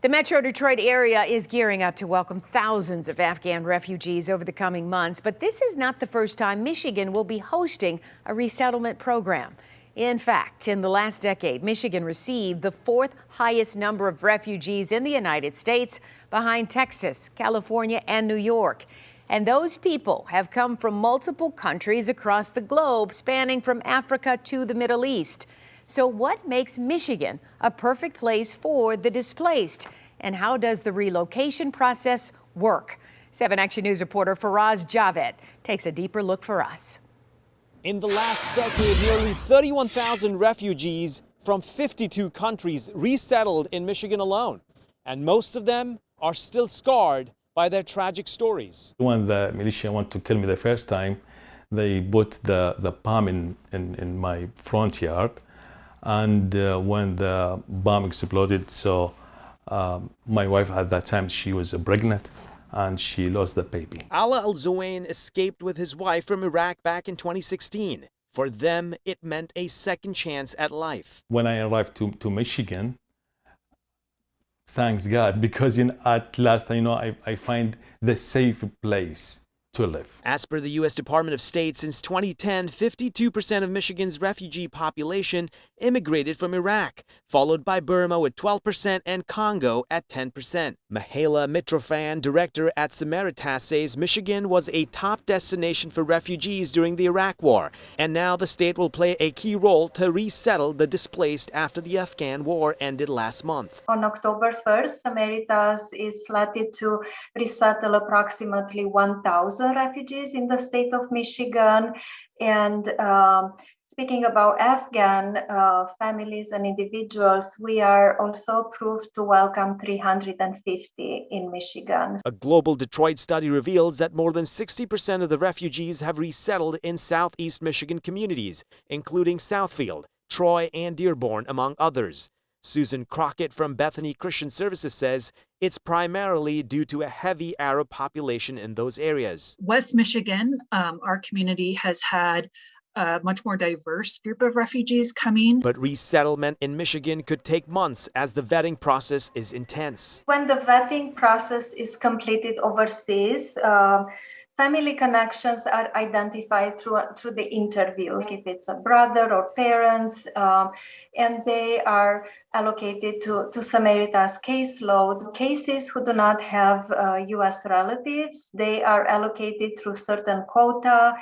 The Metro Detroit area is gearing up to welcome thousands of Afghan refugees over the coming months, but this is not the first time Michigan will be hosting a resettlement program. In fact, in the last decade, Michigan received the fourth highest number of refugees in the United States, behind Texas, California, and New York. And those people have come from multiple countries across the globe, spanning from Africa to the Middle East. So what makes Michigan a perfect place for the displaced? And how does the relocation process work? 7 Action News reporter Faraz Javed takes a deeper look for us. In the last decade, nearly 31,000 refugees from 52 countries resettled in Michigan alone. And most of them are still scarred by their tragic stories. When the militia wanted to kill me the first time, they put the bomb in my front yard. And when the bomb exploded, so my wife at that time, she was pregnant and she lost the baby. Ala Al-Zawain escaped with his wife from Iraq back in 2016. For them, it meant a second chance at life. When I arrived to Michigan, thanks God, because at last, I find the safe place to live. As per the U.S. Department of State, since 2010, 52% of Michigan's refugee population immigrated from Iraq, followed by Burma with 12% and Congo at 10%. Mahela Mitrofan, director at Samaritas, says Michigan was a top destination for refugees during the Iraq War, and now the state will play a key role to resettle the displaced after the Afghan war ended last month. On October 1st, Samaritas is slated to resettle approximately 1,000 refugees in the state of Michigan. And speaking about Afghan families and individuals, we are also approved to welcome 350 in Michigan. A global Detroit study reveals that more than 60% of the refugees have resettled in southeast Michigan communities, including Southfield, Troy, and Dearborn, among others. Susan Crockett from Bethany Christian Services says it's primarily due to a heavy Arab population in those areas. West Michigan, our community has had a much more diverse group of refugees coming. But resettlement in Michigan could take months as the vetting process is intense. When the vetting process is completed overseas, family connections are identified through the interviews, if it's a brother or parents, and they are allocated to Samaritas caseload. Cases who do not have U.S. relatives, they are allocated through certain quota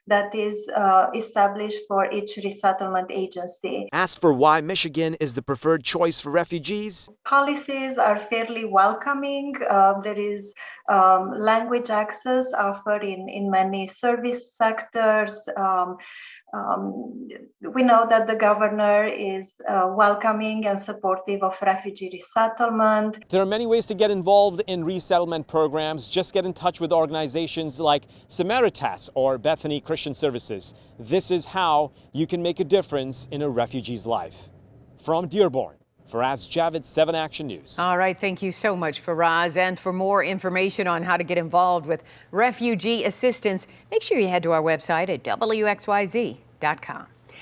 that is established for each resettlement agency. As for why Michigan is the preferred choice for refugees, policies are fairly welcoming. There is language access offered in many service sectors. We know that the governor is welcoming and supportive of refugee resettlement. There are many ways to get involved in resettlement programs. Just get in touch with organizations like Samaritas or Bethany Christian Services. This is how you can make a difference in a refugee's life. From Dearborn, Faraz Javed, 7 Action News. All right, thank you so much, Faraz. And for more information on how to get involved with refugee assistance, make sure you head to our website at WXYZ.com.